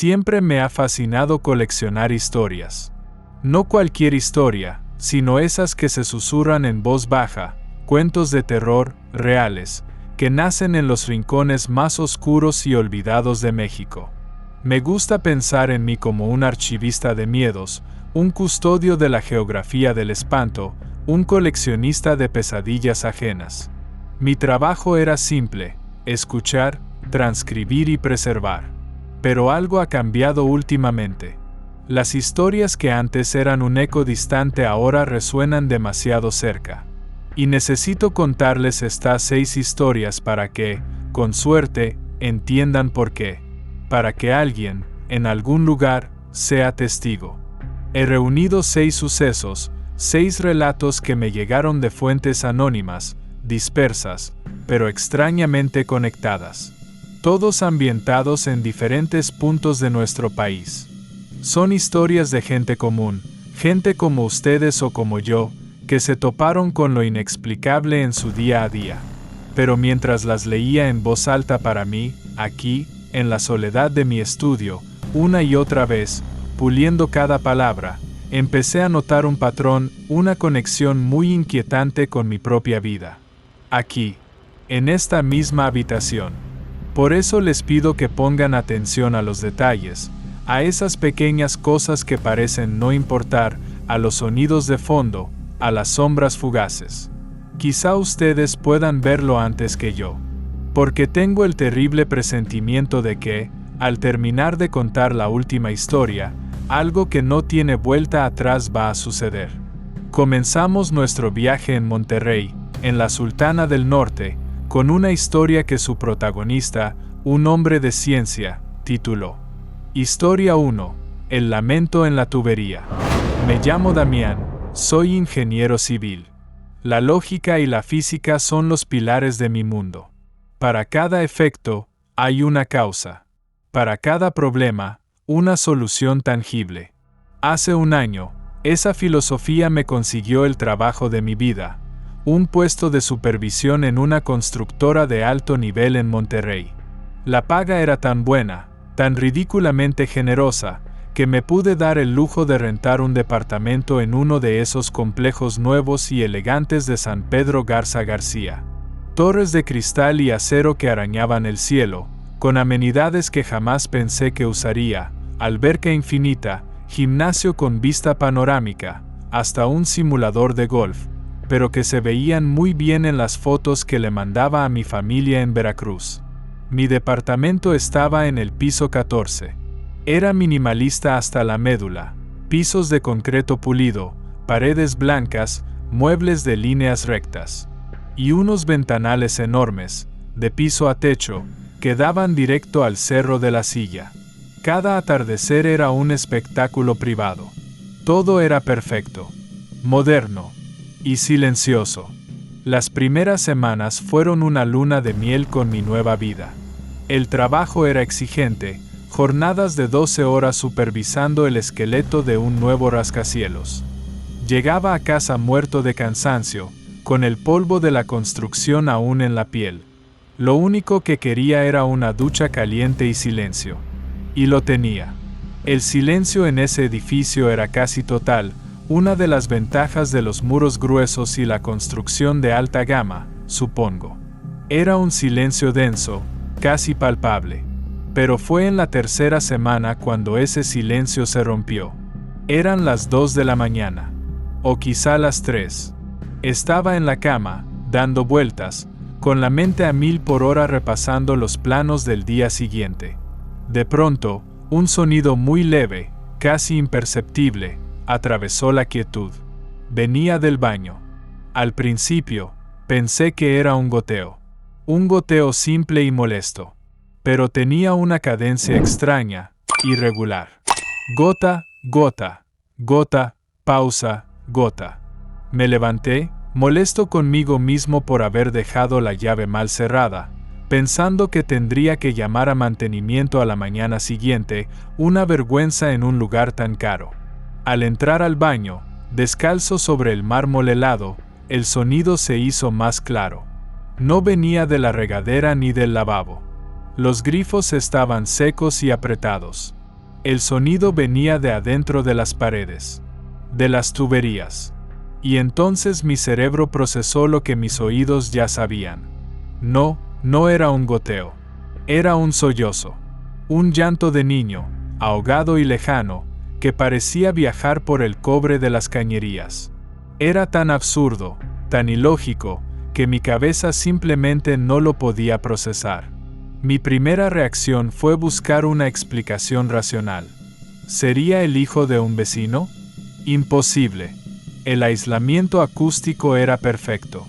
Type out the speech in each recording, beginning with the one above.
Siempre me ha fascinado coleccionar historias. No cualquier historia, sino esas que se susurran en voz baja, cuentos de terror, reales, que nacen en los rincones más oscuros y olvidados de México. Me gusta pensar en mí como un archivista de miedos, un custodio de la geografía del espanto, un coleccionista de pesadillas ajenas. Mi trabajo era simple: escuchar, transcribir y preservar. Pero algo ha cambiado últimamente. Las historias que antes eran un eco distante ahora resuenan demasiado cerca. Y necesito contarles estas 6 historias para que, con suerte, entiendan por qué. Para que alguien, en algún lugar, sea testigo. He reunido 6 sucesos, 6 relatos que me llegaron de fuentes anónimas, dispersas, pero extrañamente conectadas. Todos ambientados en diferentes puntos de nuestro país. Son historias de gente común, gente como ustedes o como yo, que se toparon con lo inexplicable en su día a día. Pero mientras las leía en voz alta para mí, aquí, en la soledad de mi estudio, una y otra vez, puliendo cada palabra, empecé a notar un patrón, una conexión muy inquietante con mi propia vida. Aquí, en esta misma habitación. Por eso les pido que pongan atención a los detalles, a esas pequeñas cosas que parecen no importar, a los sonidos de fondo, a las sombras fugaces. Quizá ustedes puedan verlo antes que yo. Porque tengo el terrible presentimiento de que, al terminar de contar la última historia, algo que no tiene vuelta atrás va a suceder. Comenzamos nuestro viaje en Monterrey, en la Sultana del Norte, con una historia que su protagonista, un hombre de ciencia, tituló Historia 1, El lamento en la tubería. Me llamo Damián, soy ingeniero civil. La lógica y la física son los pilares de mi mundo. Para cada efecto, hay una causa. Para cada problema, una solución tangible. Hace un año, esa filosofía me consiguió el trabajo de mi vida, un puesto de supervisión en una constructora de alto nivel en Monterrey. La paga era tan buena, tan ridículamente generosa, que me pude dar el lujo de rentar un departamento en uno de esos complejos nuevos y elegantes de San Pedro Garza García. Torres de cristal y acero que arañaban el cielo, con amenidades que jamás pensé que usaría, alberca infinita, gimnasio con vista panorámica, hasta un simulador de golf, pero que se veían muy bien en las fotos que le mandaba a mi familia en Veracruz. Mi departamento estaba en el piso 14. Era minimalista hasta la médula, pisos de concreto pulido, paredes blancas, muebles de líneas rectas. Y unos ventanales enormes, de piso a techo, que daban directo al Cerro de la Silla. Cada atardecer era un espectáculo privado. Todo era perfecto, moderno y silencioso. Las primeras semanas fueron una luna de miel con mi nueva vida. El trabajo era exigente, jornadas de 12 horas supervisando el esqueleto de un nuevo rascacielos. Llegaba a casa muerto de cansancio, con el polvo de la construcción aún en la piel. Lo único que quería era una ducha caliente y silencio. Y lo tenía. El silencio en ese edificio era casi total, una de las ventajas de los muros gruesos y la construcción de alta gama, supongo. Era un silencio denso, casi palpable. Pero fue en la tercera semana cuando ese silencio se rompió. Eran las 2 de la mañana. O quizá las 3. Estaba en la cama, dando vueltas, con la mente a 1000 por hora repasando los planos del día siguiente. De pronto, un sonido muy leve, casi imperceptible, atravesó la quietud. Venía del baño. Al principio, pensé que era un goteo. Un goteo simple y molesto. Pero tenía una cadencia extraña, irregular. Gota, gota, gota, pausa, gota. Me levanté, molesto conmigo mismo por haber dejado la llave mal cerrada, pensando que tendría que llamar a mantenimiento a la mañana siguiente, una vergüenza en un lugar tan caro. Al entrar al baño, descalzo sobre el mármol helado, el sonido se hizo más claro. No venía de la regadera ni del lavabo. Los grifos estaban secos y apretados. El sonido venía de adentro de las paredes, de las tuberías. Y entonces mi cerebro procesó lo que mis oídos ya sabían. No era un goteo. Era un sollozo. Un llanto de niño, ahogado y lejano, que parecía viajar por el cobre de las cañerías. Era tan absurdo, tan ilógico, que mi cabeza simplemente no lo podía procesar. Mi primera reacción fue buscar una explicación racional. ¿Sería el hijo de un vecino? Imposible. El aislamiento acústico era perfecto.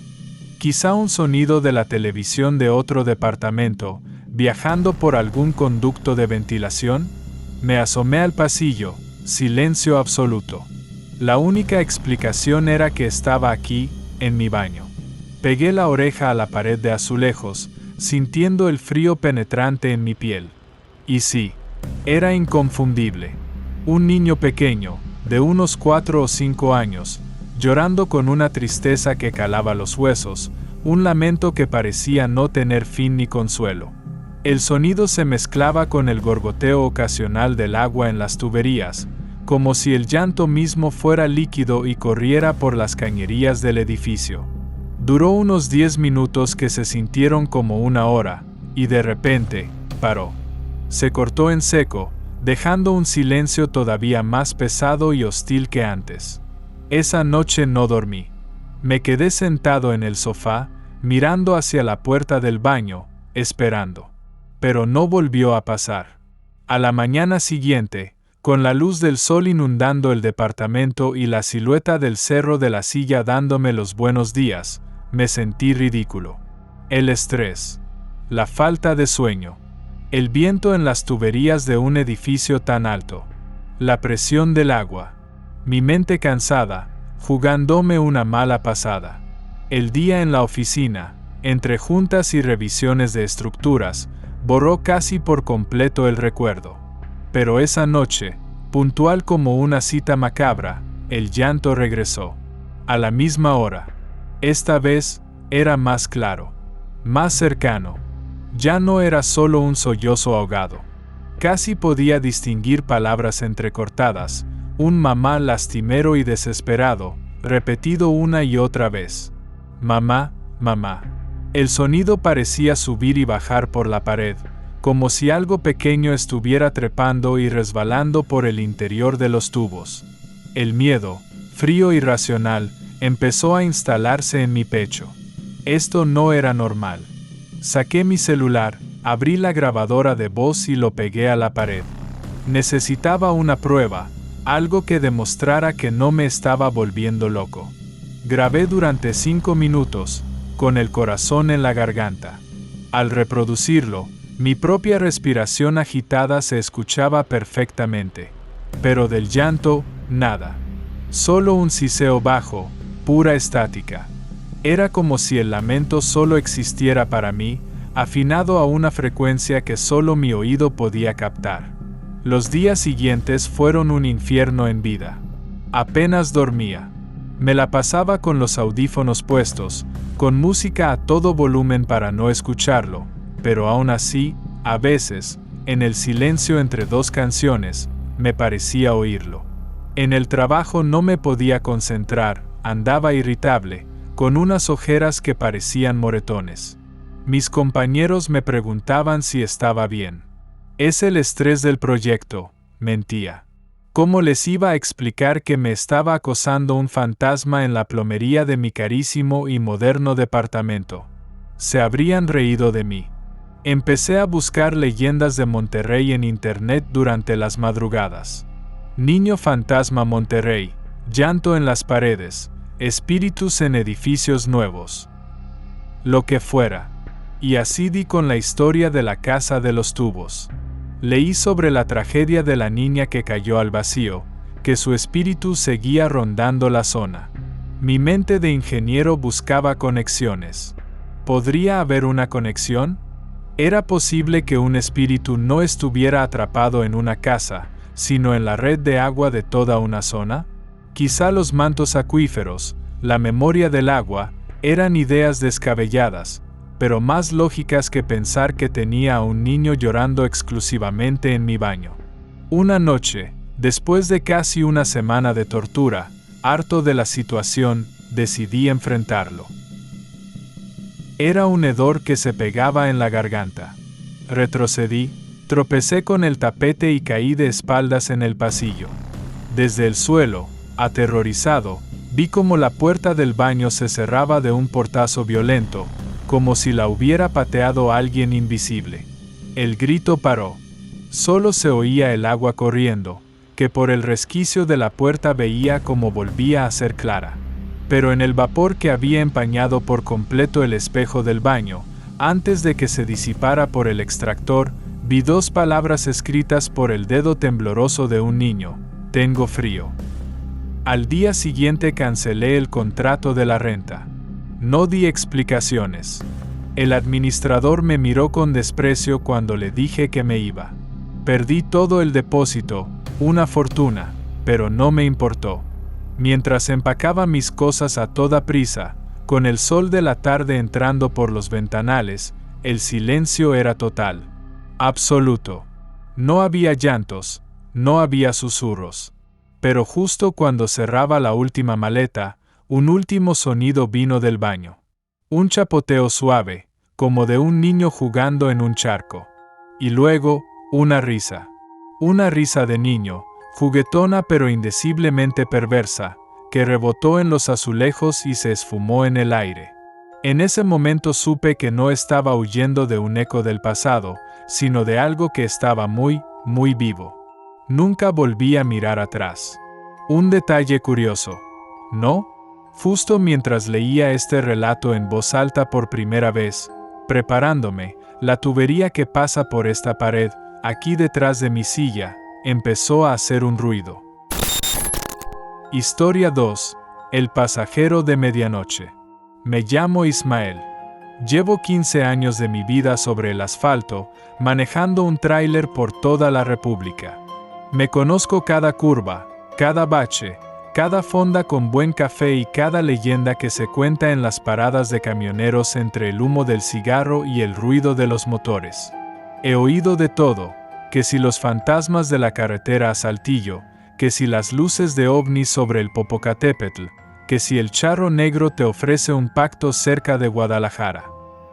Quizá un sonido de la televisión de otro departamento, viajando por algún conducto de ventilación. Me asomé al pasillo, silencio absoluto. La única explicación era que estaba aquí, en mi baño. Pegué la oreja a la pared de azulejos, sintiendo el frío penetrante en mi piel. Y sí, era inconfundible. Un niño pequeño, de unos 4 o 5 años, llorando con una tristeza que calaba los huesos, un lamento que parecía no tener fin ni consuelo. El sonido se mezclaba con el gorgoteo ocasional del agua en las tuberías, como si el llanto mismo fuera líquido y corriera por las cañerías del edificio. Duró unos 10 minutos que se sintieron como una hora, y de repente, paró. Se cortó en seco, dejando un silencio todavía más pesado y hostil que antes. Esa noche no dormí. Me quedé sentado en el sofá, mirando hacia la puerta del baño, esperando. Pero no volvió a pasar. A la mañana siguiente, con la luz del sol inundando el departamento y la silueta del cerro de la silla dándome los buenos días, me sentí ridículo. El estrés, la falta de sueño, el viento en las tuberías de un edificio tan alto, la presión del agua, mi mente cansada, jugándome una mala pasada. El día en la oficina, entre juntas y revisiones de estructuras, borró casi por completo el recuerdo. Pero esa noche, puntual como una cita macabra, el llanto regresó. A la misma hora. Esta vez, era más claro, más cercano. Ya no era solo un sollozo ahogado. Casi podía distinguir palabras entrecortadas, un mamá lastimero y desesperado, repetido una y otra vez. Mamá, mamá. El sonido parecía subir y bajar por la pared, como si algo pequeño estuviera trepando y resbalando por el interior de los tubos. El miedo, frío y racional, empezó a instalarse en mi pecho. Esto no era normal. Saqué mi celular, abrí la grabadora de voz y lo pegué a la pared. Necesitaba una prueba, algo que demostrara que no me estaba volviendo loco. Grabé durante 5 minutos, con el corazón en la garganta. Al reproducirlo, mi propia respiración agitada se escuchaba perfectamente. Pero del llanto, nada. Solo un siseo bajo, pura estática. Era como si el lamento solo existiera para mí, afinado a una frecuencia que solo mi oído podía captar. Los días siguientes fueron un infierno en vida. Apenas dormía. Me la pasaba con los audífonos puestos, con música a todo volumen para no escucharlo, pero aún así, a veces, en el silencio entre 2 canciones, me parecía oírlo. En el trabajo no me podía concentrar, andaba irritable, con unas ojeras que parecían moretones. Mis compañeros me preguntaban si estaba bien. Es el estrés del proyecto, mentía. ¿Cómo les iba a explicar que me estaba acosando un fantasma en la plomería de mi carísimo y moderno departamento? Se habrían reído de mí. Empecé a buscar leyendas de Monterrey en internet durante las madrugadas. Niño fantasma Monterrey, llanto en las paredes, espíritus en edificios nuevos. Lo que fuera. Y así di con la historia de la casa de los tubos. Leí sobre la tragedia de la niña que cayó al vacío, que su espíritu seguía rondando la zona. Mi mente de ingeniero buscaba conexiones. ¿Podría haber una conexión? ¿Era posible que un espíritu no estuviera atrapado en una casa, sino en la red de agua de toda una zona? Quizá los mantos acuíferos, la memoria del agua, eran ideas descabelladas, pero más lógicas que pensar que tenía a un niño llorando exclusivamente en mi baño. Una noche, después de casi una semana de tortura, harto de la situación, decidí enfrentarlo. Era un hedor que se pegaba en la garganta. Retrocedí, tropecé con el tapete y caí de espaldas en el pasillo. Desde el suelo, aterrorizado, vi cómo la puerta del baño se cerraba de un portazo violento, como si la hubiera pateado alguien invisible. El grito paró. Solo se oía el agua corriendo, que por el resquicio de la puerta veía cómo volvía a ser clara. Pero en el vapor que había empañado por completo el espejo del baño, antes de que se disipara por el extractor, vi 2 palabras escritas por el dedo tembloroso de un niño: tengo frío. Al día siguiente cancelé el contrato de la renta. No di explicaciones. El administrador me miró con desprecio cuando le dije que me iba. Perdí todo el depósito, una fortuna, pero no me importó. Mientras empacaba mis cosas a toda prisa, con el sol de la tarde entrando por los ventanales, el silencio era total. Absoluto. No había llantos, no había susurros. Pero justo cuando cerraba la última maleta, un último sonido vino del baño. Un chapoteo suave, como de un niño jugando en un charco. Y luego, una risa. Una risa de niño, juguetona pero indeciblemente perversa, que rebotó en los azulejos y se esfumó en el aire. En ese momento supe que no estaba huyendo de un eco del pasado, sino de algo que estaba muy, muy vivo. Nunca volví a mirar atrás. Un detalle curioso, ¿no? Justo mientras leía este relato en voz alta por primera vez, preparándome, la tubería que pasa por esta pared, aquí detrás de mi silla, empezó a hacer un ruido. Historia 2. El pasajero de medianoche. Me llamo Ismael. Llevo 15 años de mi vida sobre el asfalto, manejando un tráiler por toda la República. Me conozco cada curva, cada bache, cada fonda con buen café y cada leyenda que se cuenta en las paradas de camioneros entre el humo del cigarro y el ruido de los motores. He oído de todo, que si los fantasmas de la carretera a Saltillo, que si las luces de ovnis sobre el Popocatépetl, que si el charro negro te ofrece un pacto cerca de Guadalajara.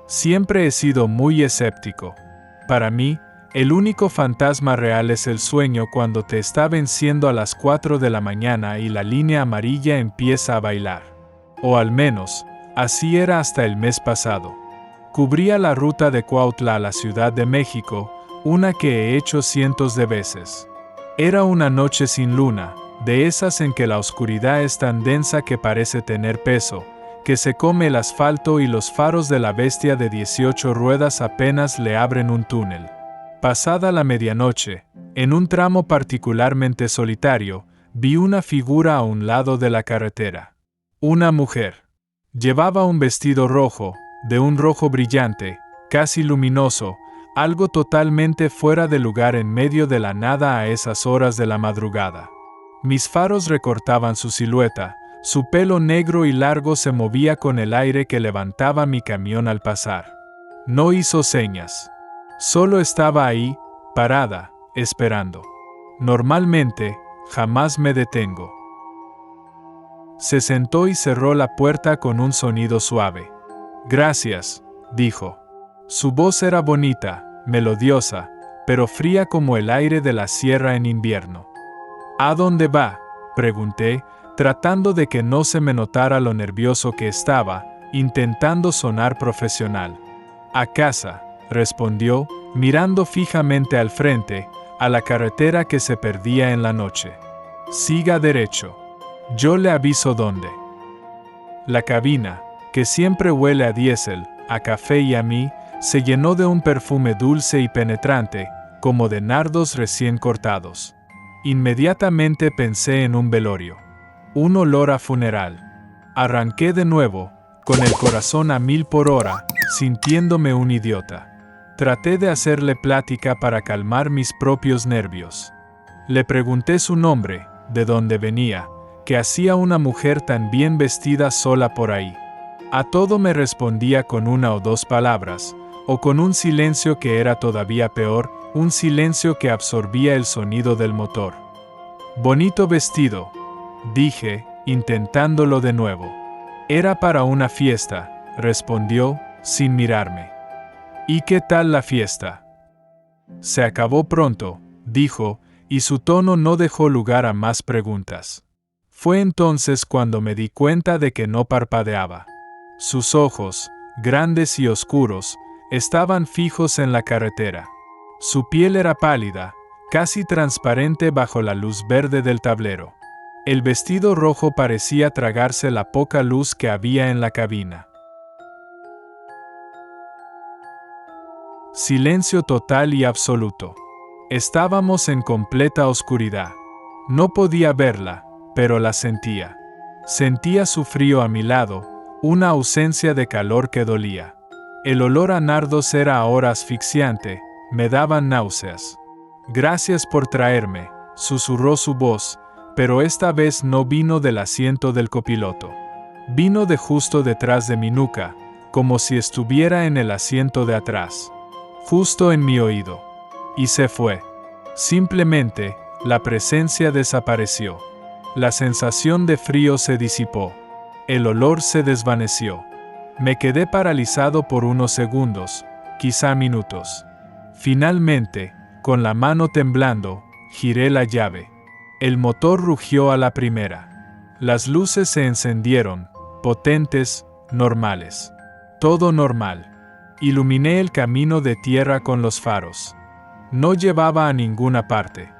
Siempre he sido muy escéptico. Para mí, el único fantasma real es el sueño cuando te está venciendo a las 4 de la mañana y la línea amarilla empieza a bailar. O al menos, así era hasta el mes pasado. Cubría la ruta de Cuautla a la Ciudad de México, una que he hecho cientos de veces. Era una noche sin luna, de esas en que la oscuridad es tan densa que parece tener peso, que se come el asfalto y los faros de la bestia de 18 ruedas apenas le abren un túnel. Pasada la medianoche, en un tramo particularmente solitario, vi una figura a un lado de la carretera. Una mujer. Llevaba un vestido rojo, de un rojo brillante, casi luminoso, algo totalmente fuera de lugar en medio de la nada a esas horas de la madrugada. Mis faros recortaban su silueta, su pelo negro y largo se movía con el aire que levantaba mi camión al pasar. No hizo señas. Solo estaba ahí, parada, esperando. Normalmente, jamás me detengo. Se sentó y cerró la puerta con un sonido suave. «Gracias», dijo. Su voz era bonita, melodiosa, pero fría como el aire de la sierra en invierno. «¿A dónde va?», pregunté, tratando de que no se me notara lo nervioso que estaba, intentando sonar profesional. «A casa», respondió, mirando fijamente al frente, a la carretera que se perdía en la noche. «Siga derecho. Yo le aviso dónde». La cabina, que siempre huele a diésel, a café y a mí, se llenó de un perfume dulce y penetrante, como de nardos recién cortados. Inmediatamente pensé en un velorio. Un olor a funeral. Arranqué de nuevo, con el corazón a 1000 por hora, sintiéndome un idiota. Traté de hacerle plática para calmar mis propios nervios. Le pregunté su nombre, de dónde venía, qué hacía una mujer tan bien vestida sola por ahí. A todo me respondía con 1 o 2 palabras, o con un silencio que era todavía peor, un silencio que absorbía el sonido del motor. «Bonito vestido», dije, intentándolo de nuevo. «Era para una fiesta», respondió, sin mirarme. «¿Y qué tal la fiesta?» «Se acabó pronto», dijo, y su tono no dejó lugar a más preguntas. Fue entonces cuando me di cuenta de que no parpadeaba. Sus ojos, grandes y oscuros, estaban fijos en la carretera. Su piel era pálida, casi transparente bajo la luz verde del tablero. El vestido rojo parecía tragarse la poca luz que había en la cabina. Silencio total y absoluto. Estábamos en completa oscuridad. No podía verla, pero la sentía. Sentía su frío a mi lado, una ausencia de calor que dolía. El olor a nardos era ahora asfixiante, me daban náuseas. «Gracias por traerme», susurró su voz, pero esta vez no vino del asiento del copiloto. Vino de justo detrás de mi nuca, como si estuviera en el asiento de atrás. Justo en mi oído. Y se fue. Simplemente, la presencia desapareció. La sensación de frío se disipó. El olor se desvaneció. Me quedé paralizado por unos segundos, quizá minutos. Finalmente, con la mano temblando, giré la llave. El motor rugió a la primera. Las luces se encendieron, potentes, normales. Todo normal. Iluminé el camino de tierra con los faros. No llevaba a ninguna parte.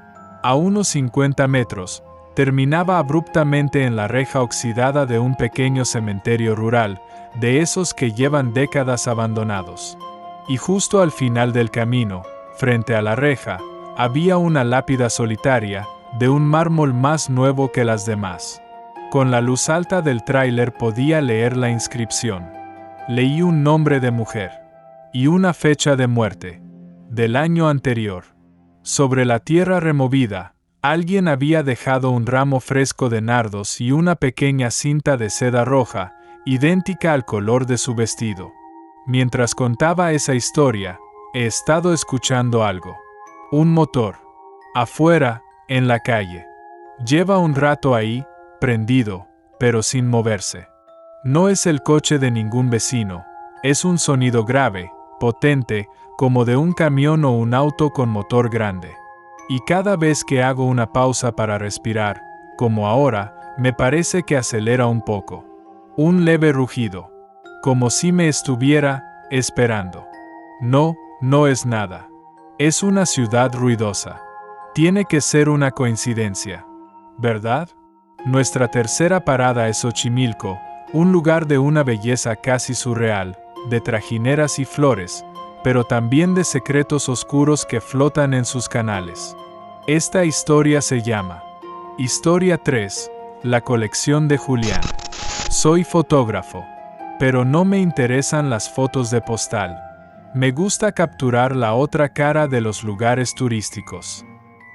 A unos 50 metros, terminaba abruptamente en la reja oxidada de un pequeño cementerio rural, de esos que llevan décadas abandonados. Y justo al final del camino, frente a la reja, había una lápida solitaria, de un mármol más nuevo que las demás. Con la luz alta del tráiler podía leer la inscripción. Leí un nombre de mujer. Y una fecha de muerte. Del año anterior. Sobre la tierra removida, alguien había dejado un ramo fresco de nardos y una pequeña cinta de seda roja, idéntica al color de su vestido. Mientras contaba esa historia, he estado escuchando algo. Un motor. Afuera, en la calle. Lleva un rato ahí, prendido, pero sin moverse. No es el coche de ningún vecino. Es un sonido grave, potente, como de un camión o un auto con motor grande. Y cada vez que hago una pausa para respirar, como ahora, me parece que acelera un poco. Un leve rugido. Como si me estuviera esperando. No, no es nada. Es una ciudad ruidosa. Tiene que ser una coincidencia. ¿Verdad? Nuestra tercera parada es Xochimilco, un lugar de una belleza casi surreal, de trajineras y flores, pero también de secretos oscuros que flotan en sus canales. Esta historia se llama Historia 3, la colección de Julián. Soy fotógrafo, pero no me interesan las fotos de postal. Me gusta capturar la otra cara de los lugares turísticos.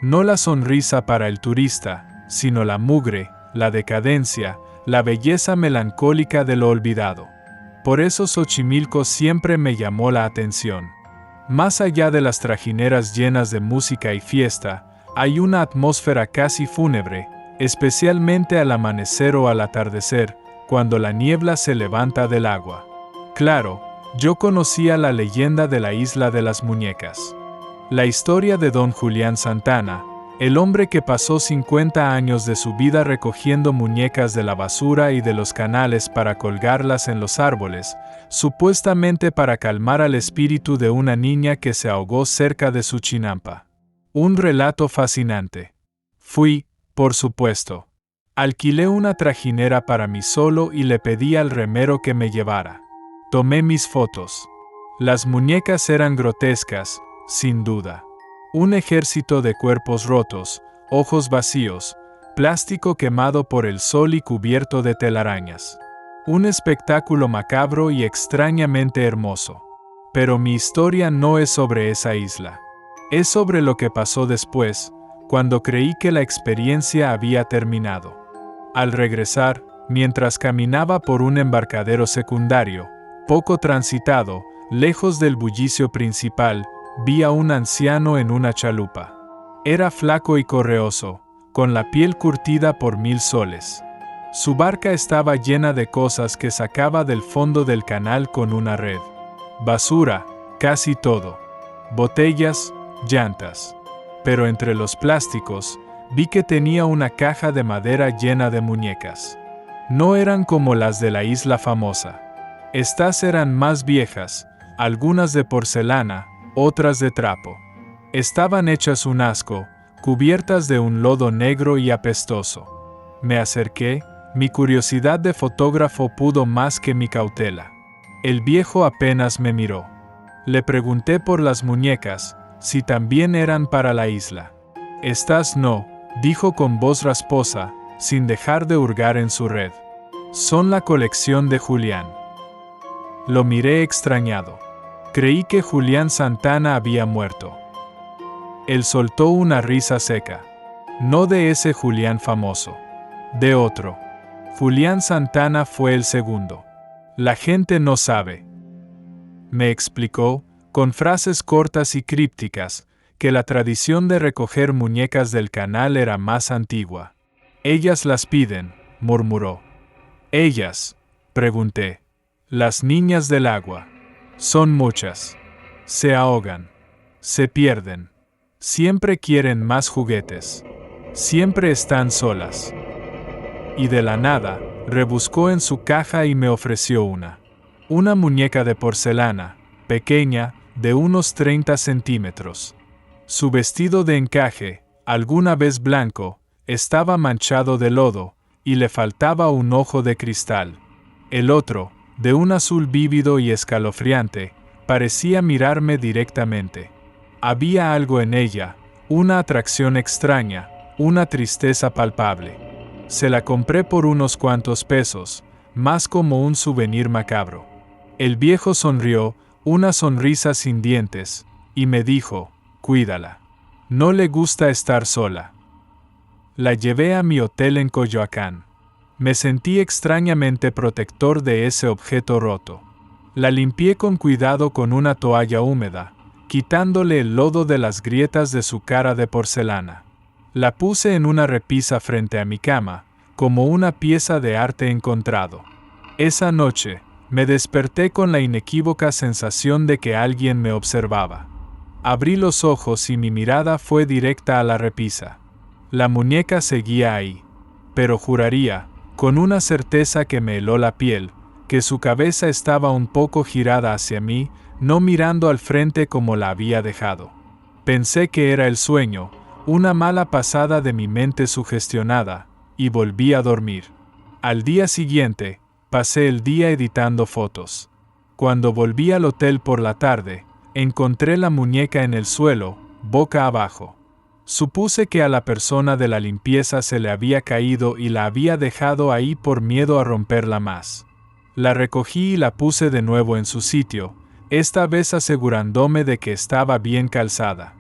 No la sonrisa para el turista, sino la mugre, la decadencia, la belleza melancólica de lo olvidado. Por eso Xochimilco siempre me llamó la atención. Más allá de las trajineras llenas de música y fiesta, hay una atmósfera casi fúnebre, especialmente al amanecer o al atardecer, cuando la niebla se levanta del agua. Claro, yo conocía la leyenda de la Isla de las Muñecas. La historia de don Julián Santana, el hombre que pasó 50 años de su vida recogiendo muñecas de la basura y de los canales para colgarlas en los árboles, supuestamente para calmar al espíritu de una niña que se ahogó cerca de su chinampa. Un relato fascinante. Fui, por supuesto. Alquilé una trajinera para mí solo y le pedí al remero que me llevara. Tomé mis fotos. Las muñecas eran grotescas, sin duda. Un ejército de cuerpos rotos, ojos vacíos, plástico quemado por el sol y cubierto de telarañas. Un espectáculo macabro y extrañamente hermoso. Pero mi historia no es sobre esa isla. Es sobre lo que pasó después, cuando creí que la experiencia había terminado. Al regresar, mientras caminaba por un embarcadero secundario, poco transitado, Lejos del bullicio principal, vi a un anciano en una chalupa. Era flaco y correoso, con la piel curtida por 1000 soles. Su barca estaba llena de cosas que sacaba del fondo del canal con una red. Basura, casi todo. Botellas, llantas. Pero entre los plásticos, vi que tenía una caja de madera llena de muñecas. No eran como las de la isla famosa. Estas eran más viejas, algunas de porcelana, otras de trapo. Estaban hechas un asco, cubiertas de un lodo negro y apestoso. Me acerqué, mi curiosidad de fotógrafo pudo más que mi cautela. El viejo apenas me miró. Le pregunté por las muñecas, si también eran para la isla. Estas no, dijo con voz rasposa, sin dejar de hurgar en su red. Son la colección de Julián. Lo miré extrañado. Creí que Julián Santana había muerto. Él soltó una risa seca. No de ese Julián famoso. De otro. Julián Santana fue el segundo. La gente no sabe. Me explicó, con frases cortas y crípticas, que la tradición de recoger muñecas del canal era más antigua. Ellas las piden, murmuró. ¿Ellas? Pregunté. Las niñas del agua. Son muchas. Se ahogan. Se pierden. Siempre quieren más juguetes. Siempre están solas. Y de la nada, rebuscó en su caja y me ofreció una. Una muñeca de porcelana, pequeña, de unos 30 centímetros. Su vestido de encaje, alguna vez blanco, estaba manchado de lodo, y le faltaba un ojo de cristal. El otro, de un azul vívido y escalofriante, parecía mirarme directamente. Había algo en ella, una atracción extraña, una tristeza palpable. Se la compré por unos cuantos pesos, más como un souvenir macabro. El viejo sonrió, una sonrisa sin dientes, y me dijo, cuídala. No le gusta estar sola. La llevé a mi hotel en Coyoacán. Me sentí extrañamente protector de ese objeto roto. La limpié con cuidado con una toalla húmeda, quitándole el lodo de las grietas de su cara de porcelana. La puse en una repisa frente a mi cama, como una pieza de arte encontrado. Esa noche, me desperté con la inequívoca sensación de que alguien me observaba. Abrí los ojos y mi mirada fue directa a la repisa. La muñeca seguía ahí, pero juraría, con una certeza que me heló la piel, que su cabeza estaba un poco girada hacia mí, no mirando al frente como la había dejado. Pensé que era el sueño, una mala pasada de mi mente sugestionada, y volví a dormir. Al día siguiente, pasé el día editando fotos. Cuando volví al hotel por la tarde, encontré la muñeca en el suelo, boca abajo. Supuse que a la persona de la limpieza se le había caído y la había dejado ahí por miedo a romperla más. La recogí y la puse de nuevo en su sitio, esta vez asegurándome de que estaba bien calzada.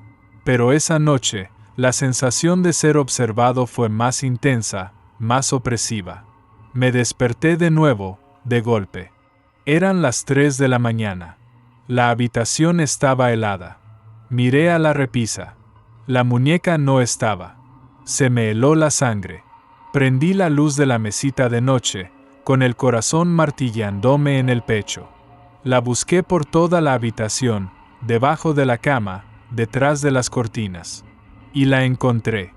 Pero esa noche, la sensación de ser observado fue más intensa, más opresiva. Me desperté de nuevo, de golpe. Eran las 3 de la mañana. La habitación estaba helada. Miré a la repisa. La muñeca no estaba. Se me heló la sangre. Prendí la luz de la mesita de noche, con el corazón martillándome en el pecho. La busqué por toda la habitación, debajo de la cama, detrás de las cortinas. Y la encontré.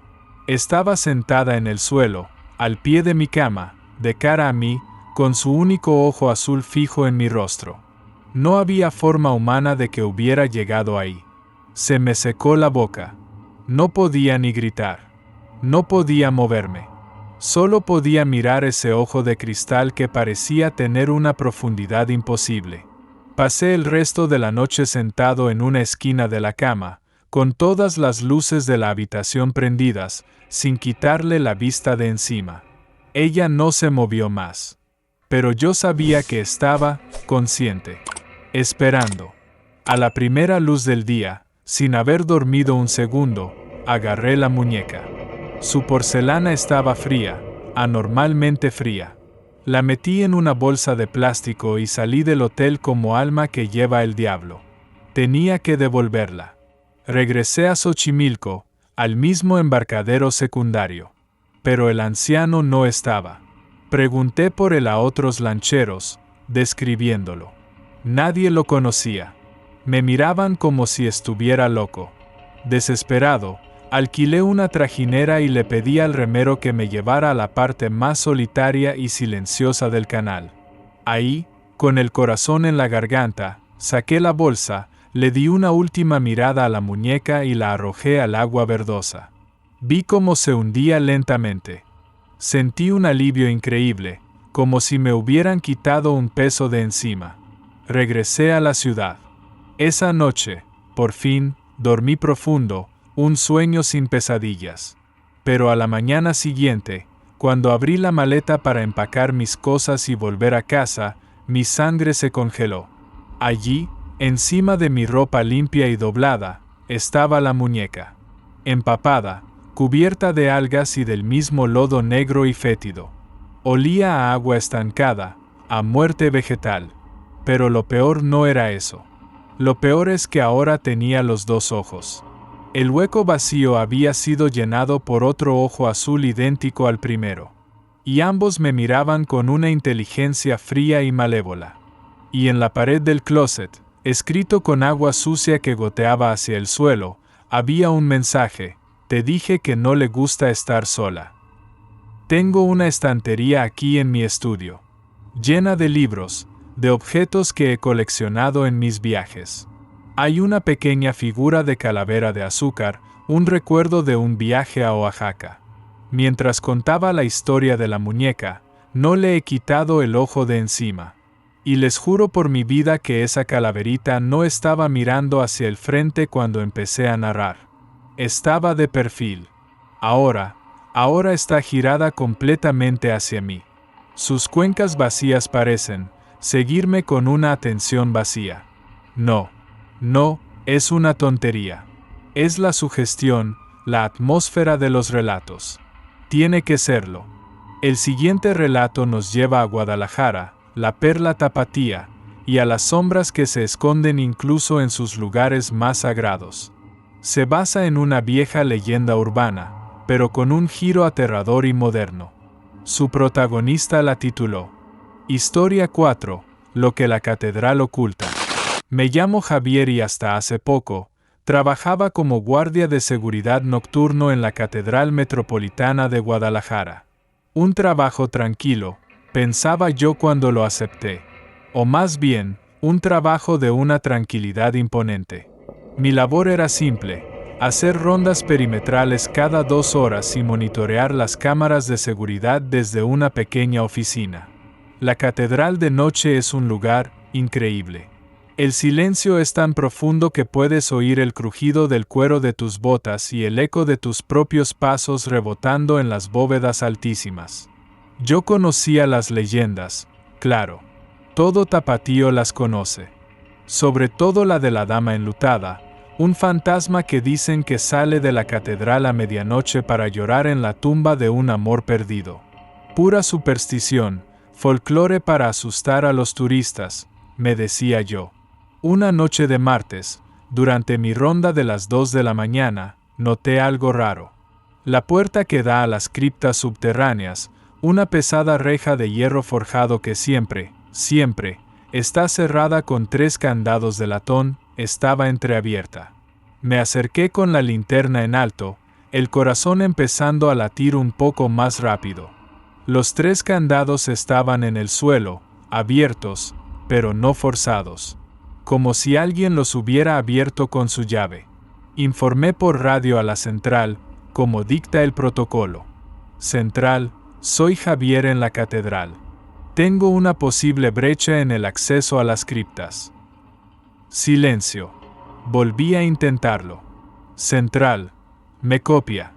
Estaba sentada en el suelo, al pie de mi cama, de cara a mí, con su único ojo azul fijo en mi rostro. No había forma humana de que hubiera llegado ahí. Se me secó la boca. No podía ni gritar. No podía moverme. Solo podía mirar ese ojo de cristal que parecía tener una profundidad imposible. Pasé el resto de la noche sentado en una esquina de la cama, con todas las luces de la habitación prendidas, sin quitarle la vista de encima. Ella no se movió más. Pero yo sabía que estaba, consciente, esperando. A la primera luz del día, sin haber dormido un segundo, agarré la muñeca. Su porcelana estaba fría, anormalmente fría. La metí en una bolsa de plástico y salí del hotel como alma que lleva el diablo. Tenía que devolverla. Regresé a Xochimilco, al mismo embarcadero secundario. Pero el anciano no estaba. Pregunté por él a otros lancheros, describiéndolo. Nadie lo conocía. Me miraban como si estuviera loco. Desesperado, alquilé una trajinera y le pedí al remero que me llevara a la parte más solitaria y silenciosa del canal. Ahí, con el corazón en la garganta, saqué la bolsa, le di una última mirada a la muñeca y la arrojé al agua verdosa. Vi cómo se hundía lentamente. Sentí un alivio increíble, como si me hubieran quitado un peso de encima. Regresé a la ciudad. Esa noche, por fin, dormí profundo, un sueño sin pesadillas. Pero a la mañana siguiente, cuando abrí la maleta para empacar mis cosas y volver a casa, mi sangre se congeló. Allí, encima de mi ropa limpia y doblada, estaba la muñeca. Empapada, cubierta de algas y del mismo lodo negro y fétido. Olía a agua estancada, a muerte vegetal. Pero lo peor no era eso. Lo peor es que ahora tenía los dos ojos. El hueco vacío había sido llenado por otro ojo azul idéntico al primero. Y ambos me miraban con una inteligencia fría y malévola. Y en la pared del closet, escrito con agua sucia que goteaba hacia el suelo, había un mensaje: te dije que no le gusta estar sola. Tengo una estantería aquí en mi estudio, llena de libros, de objetos que he coleccionado en mis viajes. Hay una pequeña figura de calavera de azúcar, un recuerdo de un viaje a Oaxaca. Mientras contaba la historia de la muñeca, no le he quitado el ojo de encima. Y les juro por mi vida que esa calaverita no estaba mirando hacia el frente cuando empecé a narrar. Estaba de perfil. Ahora está girada completamente hacia mí. Sus cuencas vacías parecen seguirme con una atención vacía. No, es una tontería. Es la sugestión, la atmósfera de los relatos. Tiene que serlo. El siguiente relato nos lleva a Guadalajara, la perla tapatía, y a las sombras que se esconden incluso en sus lugares más sagrados. Se basa en una vieja leyenda urbana, pero con un giro aterrador y moderno. Su protagonista la tituló Historia 4, lo que la catedral oculta. Me llamo Javier y hasta hace poco, trabajaba como guardia de seguridad nocturno en la Catedral Metropolitana de Guadalajara. Un trabajo tranquilo, pensaba yo cuando lo acepté. O más bien, un trabajo de una tranquilidad imponente. Mi labor era simple: hacer rondas perimetrales cada 2 horas y monitorear las cámaras de seguridad desde una pequeña oficina. La catedral de noche es un lugar increíble. El silencio es tan profundo que puedes oír el crujido del cuero de tus botas y el eco de tus propios pasos rebotando en las bóvedas altísimas. Yo conocía las leyendas, claro. Todo tapatío las conoce. Sobre todo la de la dama enlutada, un fantasma que dicen que sale de la catedral a medianoche para llorar en la tumba de un amor perdido. Pura superstición, folclore para asustar a los turistas, me decía yo. Una noche de martes, durante mi ronda de las 2 de la mañana, noté algo raro. La puerta que da a las criptas subterráneas, una pesada reja de hierro forjado que siempre, está cerrada con 3 candados de latón, estaba entreabierta. Me acerqué con la linterna en alto, el corazón empezando a latir un poco más rápido. Los 3 candados estaban en el suelo, abiertos, pero no forzados. Como si alguien los hubiera abierto con su llave. Informé por radio a la central, como dicta el protocolo. Central, soy Javier en la catedral. Tengo una posible brecha en el acceso a las criptas. Silencio. Volví a intentarlo. Central, me copia.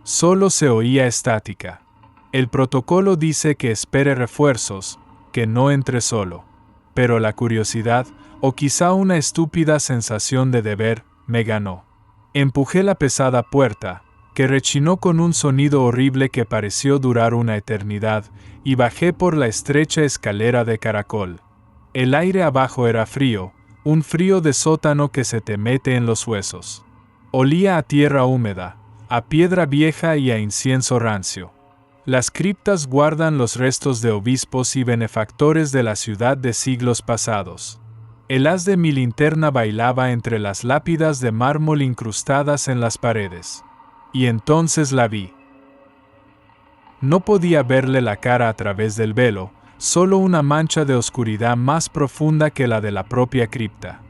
Solo se oía estática. El protocolo dice que espere refuerzos, que no entre solo. Pero la curiosidad, o quizá una estúpida sensación de deber, me ganó. Empujé la pesada puerta, que rechinó con un sonido horrible que pareció durar una eternidad, y bajé por la estrecha escalera de caracol. El aire abajo era frío, un frío de sótano que se te mete en los huesos. Olía a tierra húmeda, a piedra vieja y a incienso rancio. Las criptas guardan los restos de obispos y benefactores de la ciudad de siglos pasados. El haz de mi linterna bailaba entre las lápidas de mármol incrustadas en las paredes. Y entonces la vi. No podía verle la cara a través del velo, solo una mancha de oscuridad más profunda que la de la propia cripta.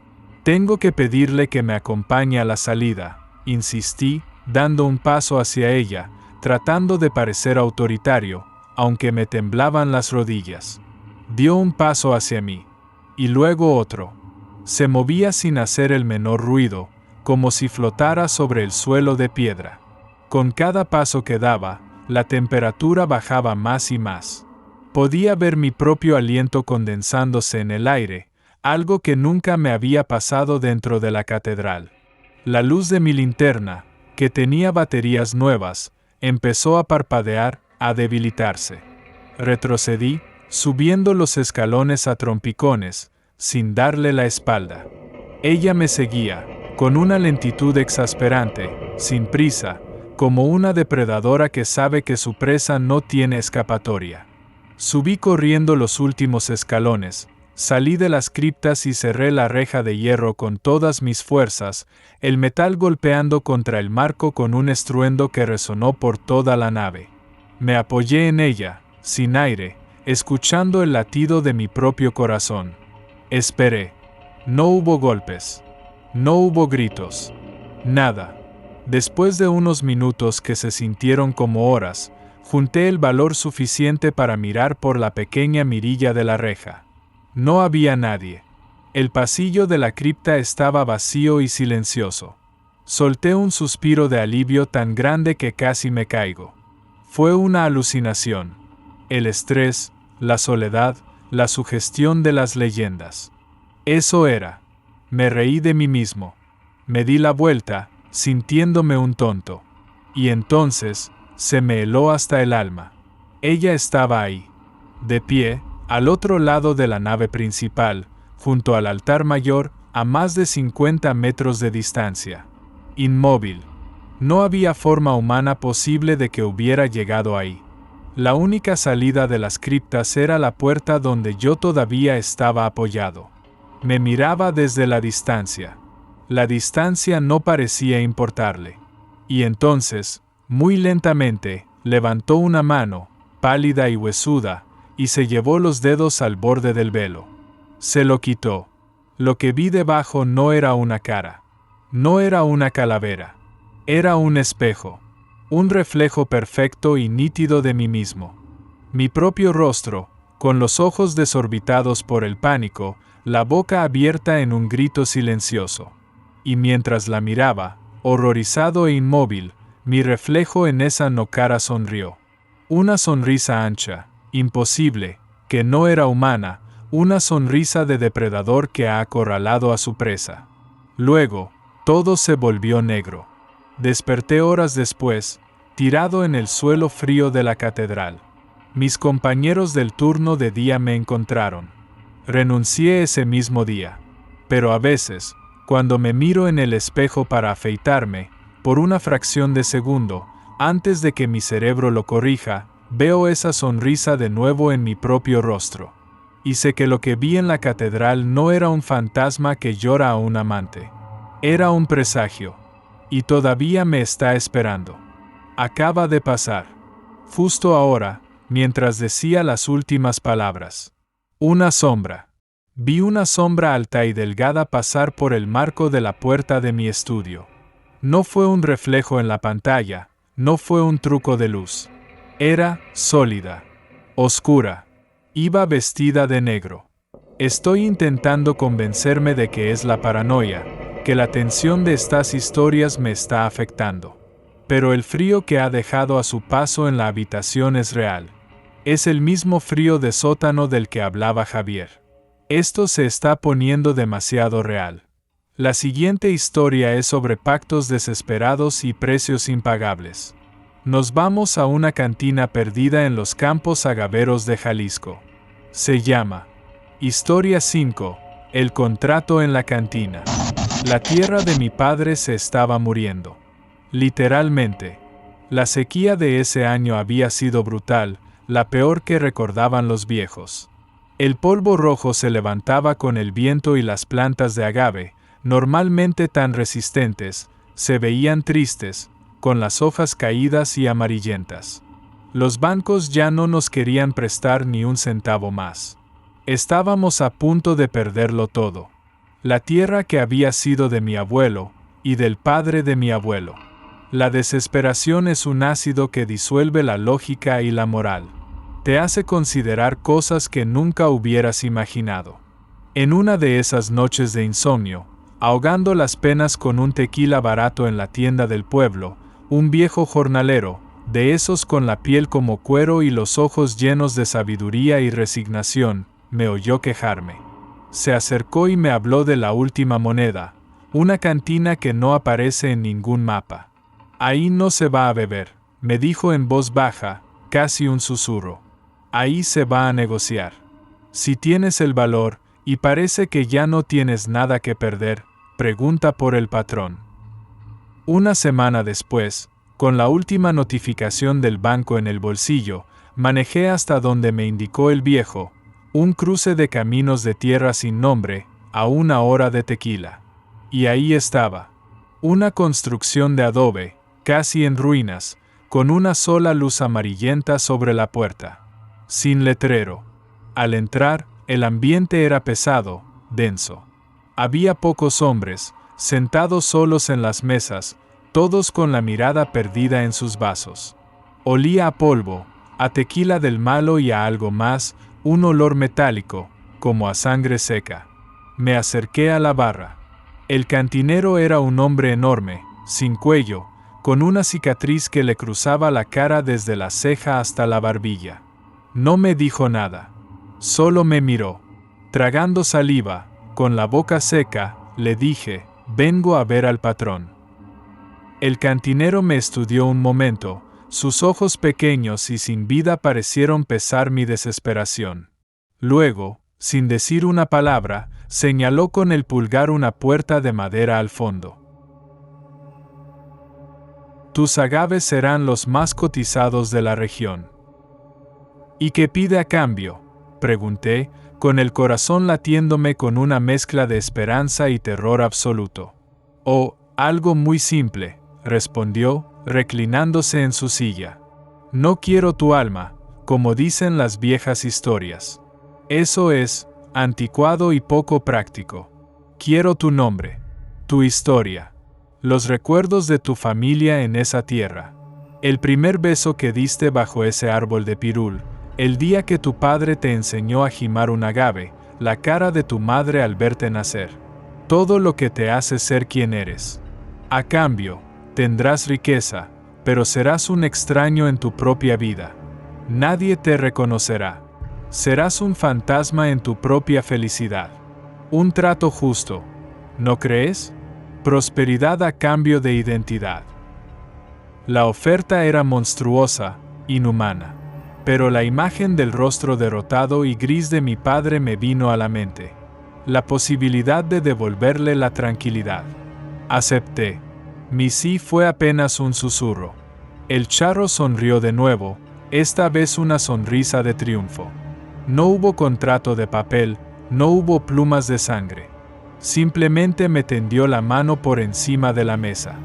Tengo que pedirle que me acompañe a la salida, insistí, dando un paso hacia ella, tratando de parecer autoritario, aunque me temblaban las rodillas. Dio un paso hacia mí, y luego otro. Se movía sin hacer el menor ruido, como si flotara sobre el suelo de piedra. Con cada paso que daba, la temperatura bajaba más y más. Podía ver mi propio aliento condensándose en el aire, algo que nunca me había pasado dentro de la catedral. La luz de mi linterna, que tenía baterías nuevas, empezó a parpadear, a debilitarse. Retrocedí, subiendo los escalones a trompicones, sin darle la espalda. Ella me seguía, con una lentitud exasperante, sin prisa, como una depredadora que sabe que su presa no tiene escapatoria. Subí corriendo los últimos escalones, salí de las criptas y cerré la reja de hierro con todas mis fuerzas, el metal golpeando contra el marco con un estruendo que resonó por toda la nave. Me apoyé en ella, sin aire, escuchando el latido de mi propio corazón. Esperé. No hubo golpes. No hubo gritos. Nada. Después de unos minutos que se sintieron como horas, junté el valor suficiente para mirar por la pequeña mirilla de la reja. No había nadie. El pasillo de la cripta estaba vacío y silencioso. Solté un suspiro de alivio tan grande que casi me caigo. Fue una alucinación. El estrés, la soledad, la sugestión de las leyendas. Eso era. Me reí de mí mismo. Me di la vuelta, sintiéndome un tonto. Y entonces, se me heló hasta el alma. Ella estaba ahí, de pie, al otro lado de la nave principal, junto al altar mayor, a más de 50 metros de distancia. Inmóvil. No había forma humana posible de que hubiera llegado ahí. La única salida de las criptas era la puerta donde yo todavía estaba apoyado. Me miraba desde la distancia. La distancia no parecía importarle. Y entonces, muy lentamente, levantó una mano, pálida y huesuda, y se llevó los dedos al borde del velo. Se lo quitó. Lo que vi debajo no era una cara. No era una calavera. Era un espejo. Un reflejo perfecto y nítido de mí mismo. Mi propio rostro, con los ojos desorbitados por el pánico, la boca abierta en un grito silencioso. Y mientras la miraba, horrorizado e inmóvil, mi reflejo en esa no cara sonrió. Una sonrisa ancha, imposible, que no era humana, una sonrisa de depredador que ha acorralado a su presa. Luego, todo se volvió negro. Desperté horas después, tirado en el suelo frío de la catedral. Mis compañeros del turno de día me encontraron. Renuncié ese mismo día. Pero a veces, cuando me miro en el espejo para afeitarme, por una fracción de segundo, antes de que mi cerebro lo corrija, veo esa sonrisa de nuevo en mi propio rostro. Y sé que lo que vi en la catedral no era un fantasma que llora a un amante. Era un presagio. Y todavía me está esperando. Acaba de pasar. Justo ahora, mientras decía las últimas palabras. Una sombra. Vi una sombra alta y delgada pasar por el marco de la puerta de mi estudio. No fue un reflejo en la pantalla, no fue un truco de luz. Era sólida, oscura, iba vestida de negro. Estoy intentando convencerme de que es la paranoia, que la tensión de estas historias me está afectando. Pero el frío que ha dejado a su paso en la habitación es real. Es el mismo frío de sótano del que hablaba Javier. Esto se está poniendo demasiado real. La siguiente historia es sobre pactos desesperados y precios impagables. Nos vamos a una cantina perdida en los campos agaveros de Jalisco. Se llama Historia 5. El contrato en la cantina. La tierra de mi padre se estaba muriendo. Literalmente. La sequía de ese año había sido brutal, la peor que recordaban los viejos. El polvo rojo se levantaba con el viento y las plantas de agave, normalmente tan resistentes, se veían tristes, con las hojas caídas y amarillentas. Los bancos ya no nos querían prestar ni un centavo más. Estábamos a punto de perderlo todo. La tierra que había sido de mi abuelo, y del padre de mi abuelo. La desesperación es un ácido que disuelve la lógica y la moral. Te hace considerar cosas que nunca hubieras imaginado. En una de esas noches de insomnio, ahogando las penas con un tequila barato en la tienda del pueblo, un viejo jornalero, de esos con la piel como cuero y los ojos llenos de sabiduría y resignación, me oyó quejarme. Se acercó y me habló de la última moneda, una cantina que no aparece en ningún mapa. Ahí no se va a beber, me dijo en voz baja, casi un susurro. Ahí se va a negociar. Si tienes el valor, y parece que ya no tienes nada que perder, pregunta por el patrón. Una semana después, con la última notificación del banco en el bolsillo, manejé hasta donde me indicó el viejo, un cruce de caminos de tierra sin nombre, a 1 hora de tequila. Y ahí estaba. Una construcción de adobe, casi en ruinas, con una sola luz amarillenta sobre la puerta. Sin letrero. Al entrar, el ambiente era pesado, denso. Había pocos hombres, sentados solos en las mesas, todos con la mirada perdida en sus vasos. Olía a polvo, a tequila del malo y a algo más, un olor metálico, como a sangre seca. Me acerqué a la barra. El cantinero era un hombre enorme, sin cuello, con una cicatriz que le cruzaba la cara desde la ceja hasta la barbilla. No me dijo nada. Solo me miró. Tragando saliva, con la boca seca, le dije, vengo a ver al patrón. El cantinero me estudió un momento, sus ojos pequeños y sin vida parecieron pesar mi desesperación. Luego, sin decir una palabra, señaló con el pulgar una puerta de madera al fondo. Tus agaves serán los más cotizados de la región. ¿Y qué pide a cambio?, pregunté, con el corazón latiéndome con una mezcla de esperanza y terror absoluto. Oh, algo muy simple, respondió, reclinándose en su silla. No quiero tu alma, como dicen las viejas historias. Eso es, anticuado y poco práctico. Quiero tu nombre, tu historia, los recuerdos de tu familia en esa tierra. El primer beso que diste bajo ese árbol de pirul, el día que tu padre te enseñó a jimar un agave, la cara de tu madre al verte nacer. Todo lo que te hace ser quien eres. A cambio, tendrás riqueza, pero serás un extraño en tu propia vida. Nadie te reconocerá. Serás un fantasma en tu propia felicidad. Un trato justo, ¿no crees? Prosperidad a cambio de identidad. La oferta era monstruosa, inhumana. Pero la imagen del rostro derrotado y gris de mi padre me vino a la mente. La posibilidad de devolverle la tranquilidad. Acepté. Mi sí fue apenas un susurro. El charro sonrió de nuevo, esta vez una sonrisa de triunfo. No hubo contrato de papel, no hubo plumas de sangre. Simplemente me tendió la mano por encima de la mesa.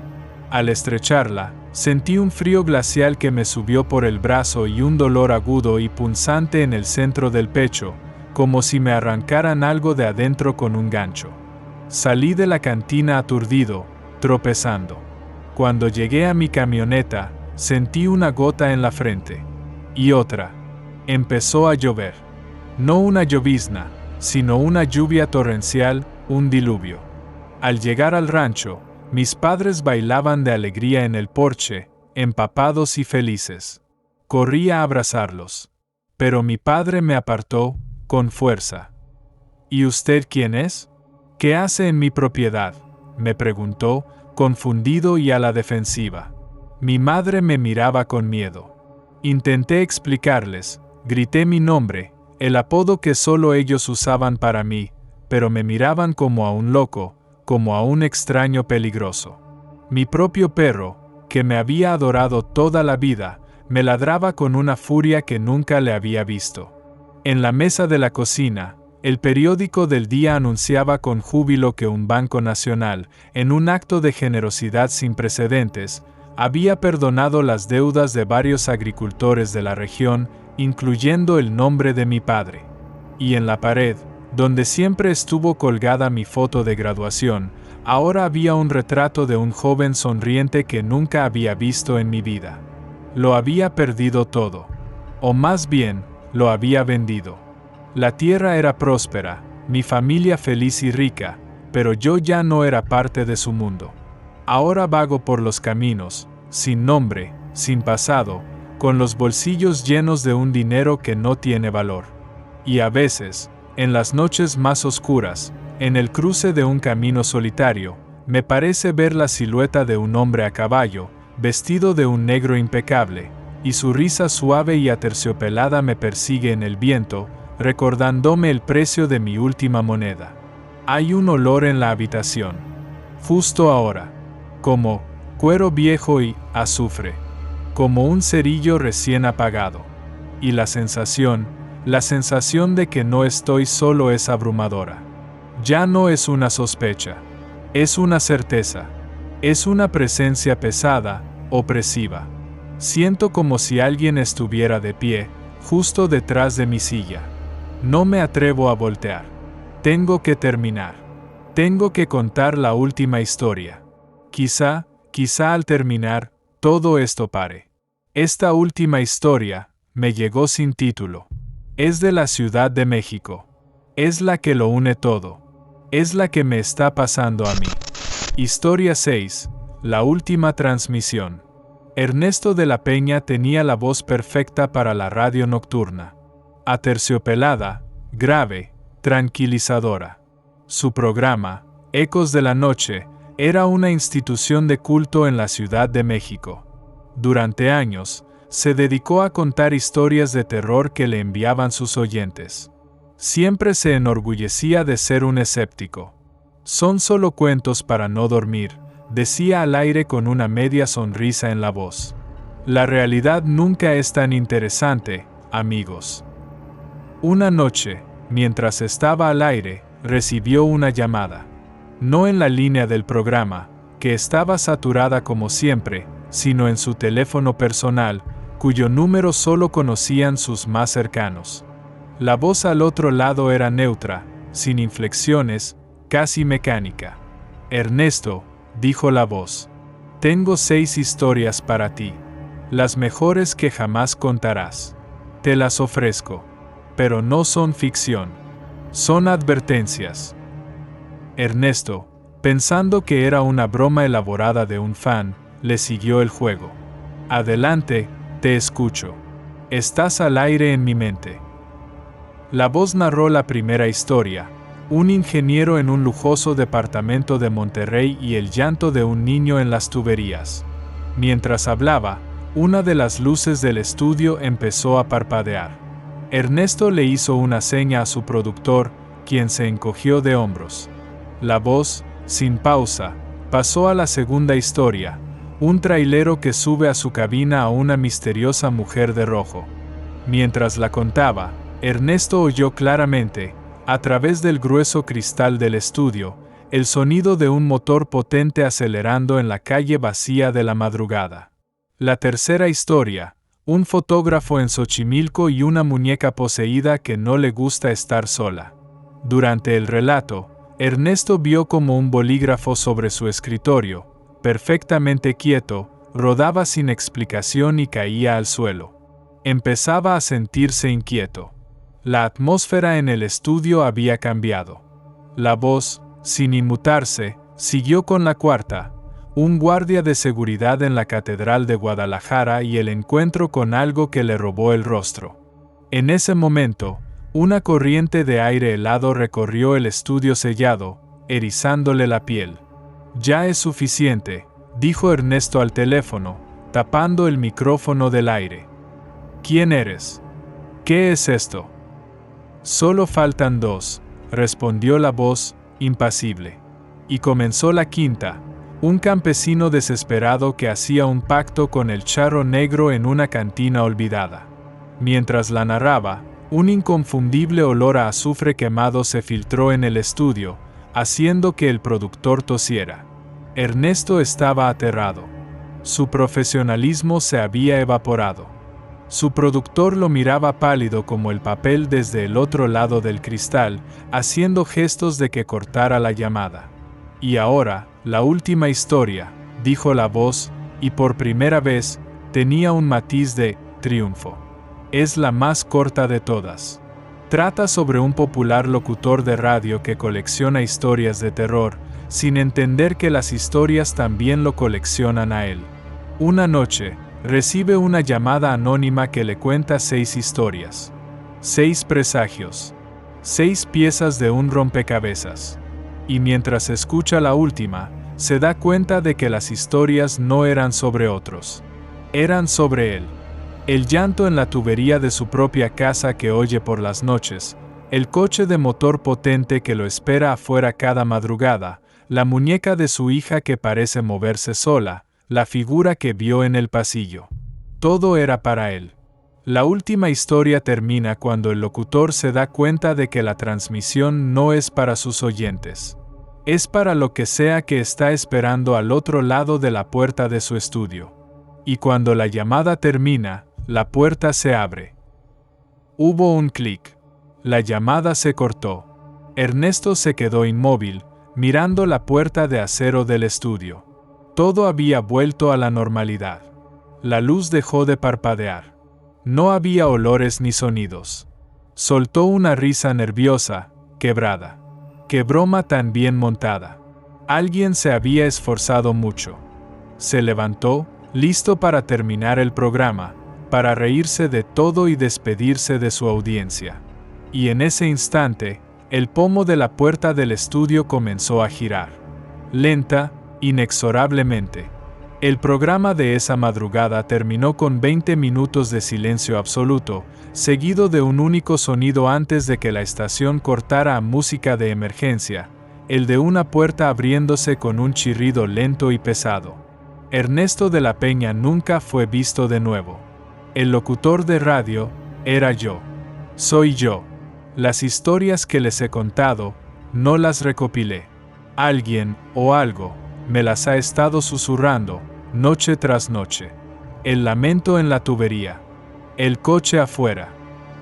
Al estrecharla, sentí un frío glacial que me subió por el brazo y un dolor agudo y punzante en el centro del pecho, como si me arrancaran algo de adentro con un gancho. Salí de la cantina aturdido, tropezando. Cuando llegué a mi camioneta, sentí una gota en la frente. Y otra. Empezó a llover. No una llovizna, sino una lluvia torrencial, un diluvio. Al llegar al rancho, mis padres bailaban de alegría en el porche, empapados y felices. Corrí a abrazarlos. Pero mi padre me apartó, con fuerza. ¿Y usted quién es? ¿Qué hace en mi propiedad? me preguntó, confundido y a la defensiva. Mi madre me miraba con miedo. Intenté explicarles, grité mi nombre, el apodo que solo ellos usaban para mí, pero me miraban como a un loco, como a un extraño peligroso. Mi propio perro, que me había adorado toda la vida, me ladraba con una furia que nunca le había visto. En la mesa de la cocina, el periódico del día anunciaba con júbilo que un banco nacional, en un acto de generosidad sin precedentes, había perdonado las deudas de varios agricultores de la región, incluyendo el nombre de mi padre. Y en la pared, donde siempre estuvo colgada mi foto de graduación, ahora había un retrato de un joven sonriente que nunca había visto en mi vida. Lo había perdido todo. O más bien, lo había vendido. La tierra era próspera, mi familia feliz y rica, pero yo ya no era parte de su mundo. Ahora vago por los caminos, sin nombre, sin pasado, con los bolsillos llenos de un dinero que no tiene valor. Y a veces, en las noches más oscuras, en el cruce de un camino solitario, me parece ver la silueta de un hombre a caballo, vestido de un negro impecable, y su risa suave y aterciopelada me persigue en el viento, recordándome el precio de mi última moneda. Hay un olor en la habitación. Justo ahora. Como cuero viejo y azufre. Como un cerillo recién apagado. Y la sensación de que no estoy solo es abrumadora. Ya no es una sospecha. Es una certeza. Es una presencia pesada, opresiva. Siento como si alguien estuviera de pie, justo detrás de mi silla. No me atrevo a voltear. Tengo que terminar. Tengo que contar la última historia. Quizá al terminar, todo esto pare. Esta última historia me llegó sin título. Es de la Ciudad de México. Es la que lo une todo. Es la que me está pasando a mí. Historia 6. La última transmisión. Ernesto de la Peña tenía la voz perfecta para la radio nocturna. Aterciopelada, grave, tranquilizadora. Su programa, Ecos de la Noche, era una institución de culto en la Ciudad de México. Durante años, se dedicó a contar historias de terror que le enviaban sus oyentes. Siempre se enorgullecía de ser un escéptico. Son solo cuentos para no dormir, decía al aire con una media sonrisa en la voz. La realidad nunca es tan interesante, amigos. Una noche, mientras estaba al aire, recibió una llamada. No en la línea del programa, que estaba saturada como siempre, sino en su teléfono personal, cuyo número solo conocían sus más cercanos. La voz al otro lado era neutra, sin inflexiones, casi mecánica. Ernesto, dijo la voz, tengo 6 historias para ti. Las mejores que jamás contarás. Te las ofrezco. Pero no son ficción. Son advertencias. Ernesto, pensando que era una broma elaborada de un fan, le siguió el juego. Adelante, te escucho. Estás al aire en mi mente. La voz narró la primera historia, un ingeniero en un lujoso departamento de Monterrey y el llanto de un niño en las tuberías. Mientras hablaba, una de las luces del estudio empezó a parpadear. Ernesto le hizo una seña a su productor, quien se encogió de hombros. La voz, sin pausa, pasó a la segunda historia, un trailero que sube a su cabina a una misteriosa mujer de rojo. Mientras la contaba, Ernesto oyó claramente, a través del grueso cristal del estudio, el sonido de un motor potente acelerando en la calle vacía de la madrugada. La tercera historia, un fotógrafo en Xochimilco y una muñeca poseída que no le gusta estar sola. Durante el relato, Ernesto vio como un bolígrafo sobre su escritorio, perfectamente quieto, rodaba sin explicación y caía al suelo. Empezaba a sentirse inquieto. La atmósfera en el estudio había cambiado. La voz, sin inmutarse, siguió con la cuarta, un guardia de seguridad en la Catedral de Guadalajara y el encuentro con algo que le robó el rostro. En ese momento, una corriente de aire helado recorrió el estudio sellado, erizándole la piel. Ya es suficiente, dijo Ernesto al teléfono, tapando el micrófono del aire. ¿Quién eres? ¿Qué es esto? Solo faltan 2, respondió la voz, impasible. Y comenzó la quinta, un campesino desesperado que hacía un pacto con el charro negro en una cantina olvidada. Mientras la narraba, un inconfundible olor a azufre quemado se filtró en el estudio, haciendo que el productor tosiera. Ernesto estaba aterrado. Su profesionalismo se había evaporado. Su productor lo miraba pálido como el papel desde el otro lado del cristal, haciendo gestos de que cortara la llamada. Y ahora, la última historia, dijo la voz, y por primera vez, tenía un matiz de triunfo. Es la más corta de todas. Trata sobre un popular locutor de radio que colecciona historias de terror, sin entender que las historias también lo coleccionan a él. Una noche, recibe una llamada anónima que le cuenta 6 historias. 6 presagios. 6 piezas de un rompecabezas. Y mientras escucha la última, se da cuenta de que las historias no eran sobre otros. Eran sobre él. El llanto en la tubería de su propia casa que oye por las noches, el coche de motor potente que lo espera afuera cada madrugada, la muñeca de su hija que parece moverse sola, la figura que vio en el pasillo. Todo era para él. La última historia termina cuando el locutor se da cuenta de que la transmisión no es para sus oyentes. Es para lo que sea que está esperando al otro lado de la puerta de su estudio. Y cuando la llamada termina, la puerta se abre. Hubo un clic. La llamada se cortó. Ernesto se quedó inmóvil, mirando la puerta de acero del estudio. Todo había vuelto a la normalidad. La luz dejó de parpadear. No había olores ni sonidos. Soltó una risa nerviosa, quebrada. ¡Qué broma tan bien montada! Alguien se había esforzado mucho. Se levantó, listo para terminar el programa, para reírse de todo y despedirse de su audiencia. Y en ese instante, el pomo de la puerta del estudio comenzó a girar. Lenta, inexorablemente. El programa de esa madrugada terminó con 20 minutos de silencio absoluto, seguido de un único sonido antes de que la estación cortara a música de emergencia, el de una puerta abriéndose con un chirrido lento y pesado. Ernesto de la Peña nunca fue visto de nuevo. El locutor de radio era yo. Soy yo. Las historias que les he contado, no las recopilé. Alguien, o algo, me las ha estado susurrando, noche tras noche. El lamento en la tubería. El coche afuera.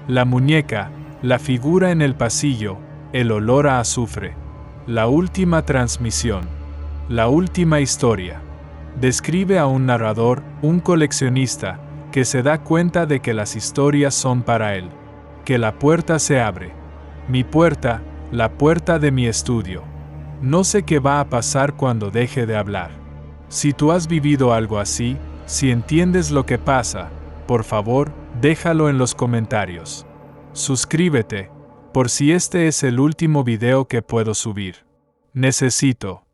La muñeca, la figura en el pasillo, el olor a azufre. La última transmisión. La última historia. Describe a un narrador, un coleccionista, que se da cuenta de que las historias son para él. Que la puerta se abre. Mi puerta, la puerta de mi estudio. No sé qué va a pasar cuando deje de hablar. Si tú has vivido algo así, si entiendes lo que pasa, por favor, déjalo en los comentarios. Suscríbete, por si este es el último video que puedo subir. Necesito